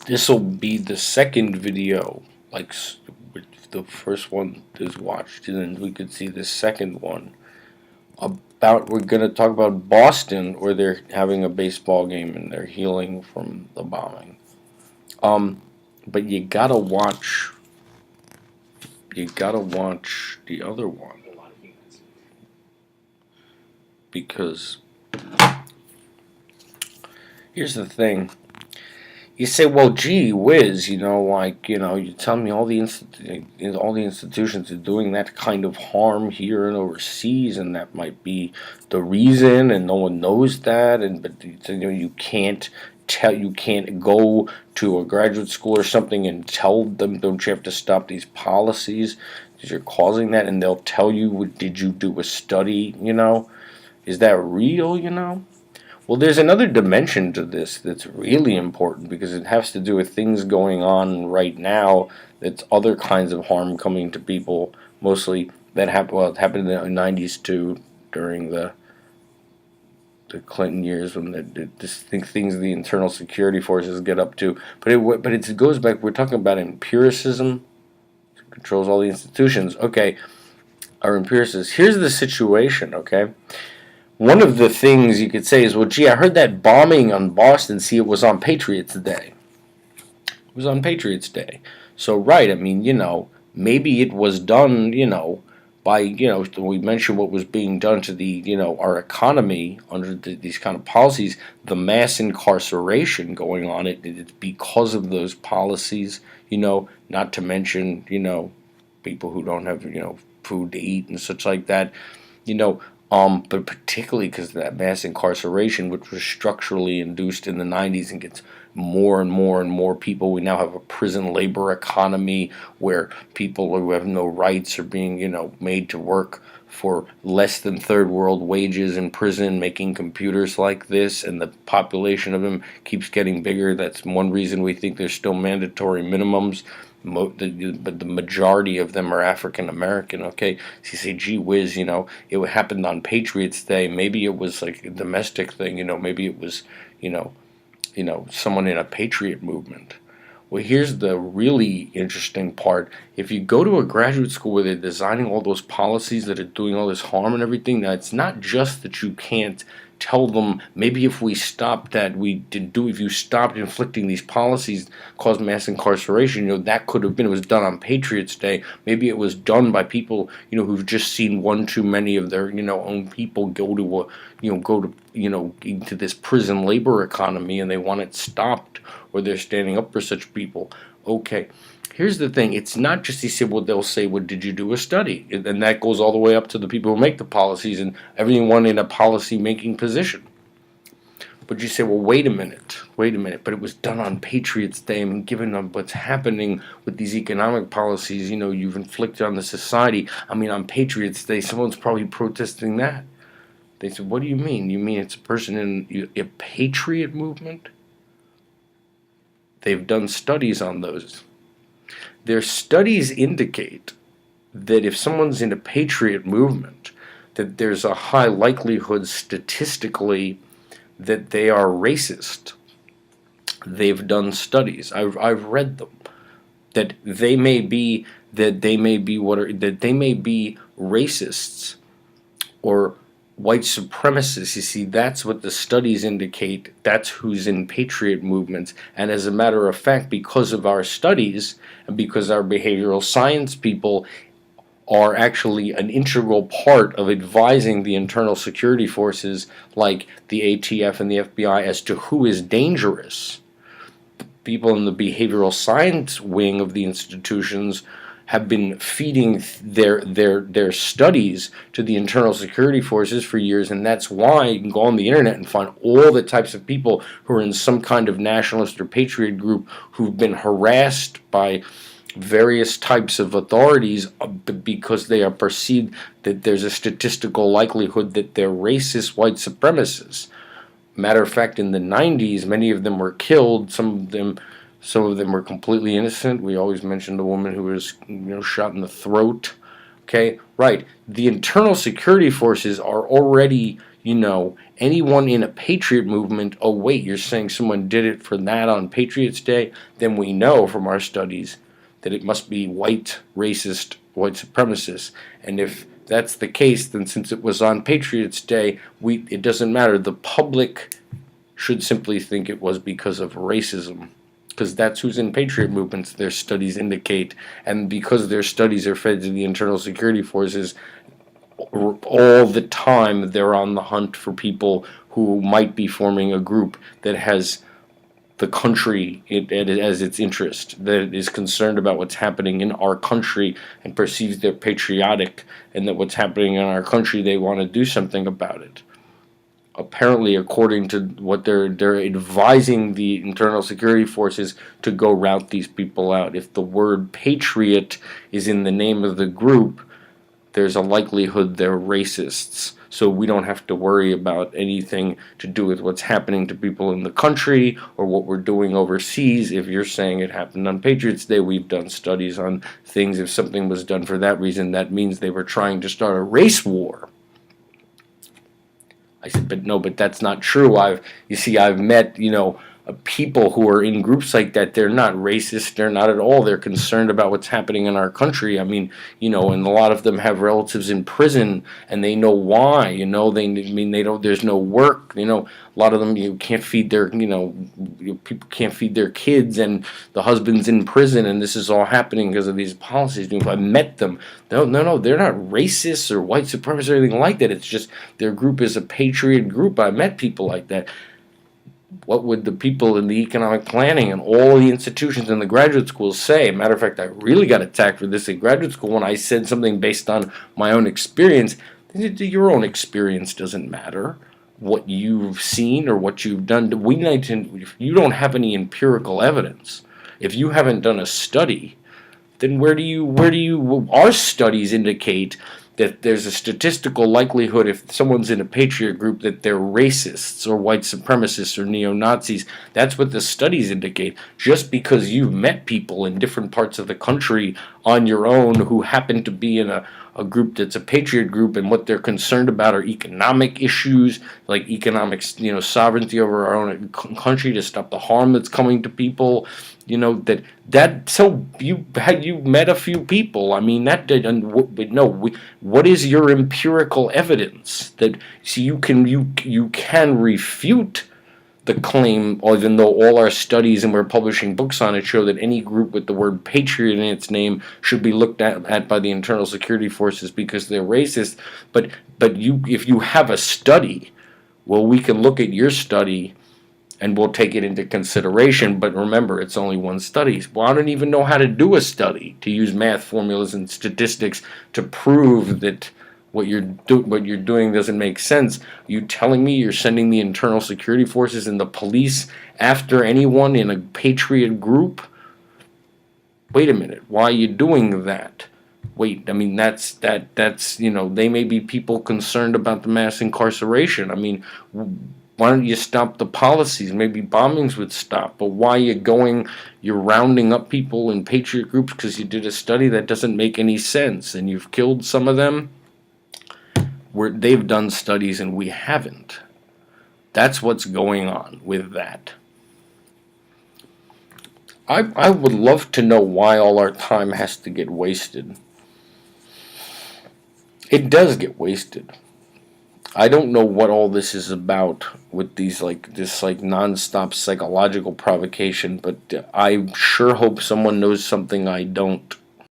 This will be the second video, the first one is watched, and then we could see the second one about. We're gonna talk about Boston, where they're having a baseball game and they're healing from the bombing. But you gotta watch. You gotta watch the other one because here's the thing. You say, well, gee whiz, you tell me all the institutions are doing that kind of harm here and overseas, and that might be the reason, and no one knows that, you can't go to a graduate school or something and tell them, don't you have to stop these policies because you're causing that, and they'll tell you, did you do a study, is that real? Well, there's another dimension to this that's really important because it has to do with things going on right now. That's other kinds of harm coming to people, mostly that happened. Well, it happened in the '90s too, during the Clinton years when things the internal security forces get up to. But it goes back. We're talking about empiricism. It controls all the institutions. Okay, our empiricists. Here's the situation. Okay. One of the things you could say is, well, gee, I heard that bombing on Boston. See, it was on Patriots Day. It was on Patriots Day. So, right, I mean, maybe it was done, by, we mentioned what was being done to our economy under these kind of policies, the mass incarceration going on. It's because of those policies, not to mention, people who don't have, food to eat and such like that, but particularly because of that mass incarceration, which was structurally induced in the '90s and gets more and more and more people. We now have a prison labor economy where people who have no rights are being, made to work for less than third world wages in prison, making computers like this, and the population of them keeps getting bigger. That's one reason we think there's still mandatory minimums. But the majority of them are African American. Okay, so you say, gee whiz, it happened on Patriots Day. Maybe it was like a domestic thing. Maybe it was, someone in a patriot movement. Well, here's the really interesting part. If you go to a graduate school where they're designing all those policies that are doing all this harm and everything, now it's not just that you can't tell them, maybe if we stopped that, if you stopped inflicting these policies, cause mass incarceration, that could have been, it was done on Patriots Day. Maybe it was done by people, who've just seen one too many of their, own people go to into this prison labor economy and they want it stopped, or they're standing up for such people. Okay. Here's the thing. It's not just, they'll say, well, did you do a study? And that goes all the way up to the people who make the policies and everyone in a policy-making position. But you say, well, wait a minute. But it was done on Patriots Day. I mean, given what's happening with these economic policies, you've inflicted on the society. I mean, on Patriots Day, someone's probably protesting that. They said, what do you mean? You mean it's a person in a patriot movement? They've done studies on those. Their studies indicate that if someone's in a patriot movement, that there's a high likelihood statistically that they are racist. They've done studies. I've read them. That they may be racists or white supremacists. You see, that's what the studies indicate. That's who's in patriot movements. And as a matter of fact, because of our studies and because our behavioral science people are actually an integral part of advising the internal security forces like the ATF and the FBI as to who is dangerous, people in the behavioral science wing of the institutions have been feeding their studies to the internal security forces for years, and that's why you can go on the internet and find all the types of people who are in some kind of nationalist or patriot group who've been harassed by various types of authorities because they are perceived that there's a statistical likelihood that they're racist white supremacists. Matter of fact, in the '90s, many of them were killed. Some of them were completely innocent. We always mention the woman who was, shot in the throat. Okay, right. The internal security forces are already, anyone in a patriot movement, oh wait, you're saying someone did it for that on Patriots Day, then we know from our studies that it must be white, racist, white supremacists. And if that's the case, then since it was on Patriots Day, it doesn't matter. The public should simply think it was because of racism, because that's who's in patriot movements, their studies indicate. And because their studies are fed to the internal security forces, all the time they're on the hunt for people who might be forming a group that has the country as its interest, that is concerned about what's happening in our country and perceives they're patriotic, and that what's happening in our country, they want to do something about it. Apparently, according to what they're advising the internal security forces to go rout these people out. If the word patriot is in the name of the group, there's a likelihood they're racists. So we don't have to worry about anything to do with what's happening to people in the country or what we're doing overseas. If you're saying it happened on Patriots Day, we've done studies on things. If something was done for that reason, that means they were trying to start a race war. I said, but no, but that's not true. I've met, people who are in groups like that. They're not racist. They're not at all. They're concerned about what's happening in our country. I mean, and a lot of them have relatives in prison, and they know why. They don't. There's no work. A lot of them, you can't feed their, people can't feed their kids, and the husband's in prison, and this is all happening because of these policies. If I met them, no, they're not racists or white supremacists or anything like that. It's just their group is a patriot group. I met people like that. What would the people in the economic planning and all the institutions in the graduate schools say? Matter of fact, I really got attacked for this in graduate school when I said something based on my own experience. Your own experience doesn't matter. What you've seen or what you've done. If you don't have any empirical evidence, if you haven't done a study, then our studies indicate that there's a statistical likelihood if someone's in a patriot group that they're racists or white supremacists or neo-Nazis. That's what the studies indicate. Just because you've met people in different parts of the country on your own who happen to be in a group that's a patriot group, and what they're concerned about are economic issues, like economic, sovereignty over our own country to stop the harm that's coming to people. So you met a few people. I mean, what is your empirical evidence that you can refute the claim, even though all our studies and we're publishing books on it show that any group with the word patriot in its name should be looked at by the internal security forces because they're racist. But if you have a study, well, we can look at your study and we'll take it into consideration. But remember, it's only one study. Well, I don't even know how to do a study, to use math formulas and statistics to prove that what you're doing doesn't make sense. You telling me you're sending the internal security forces and the police after anyone in a patriot group? Wait a minute. Why are you doing that? Wait, I mean, that's they may be people concerned about the mass incarceration. I mean, why don't you stop the policies? Maybe bombings would stop. But why you're rounding up people in patriot groups because you did a study that doesn't make any sense, and you've killed some of them? They've done studies and we haven't. That's what's going on with that. I would love to know why all our time has to get wasted. It does get wasted. I don't know what all this is about with this nonstop psychological provocation, but I sure hope someone knows something I don't.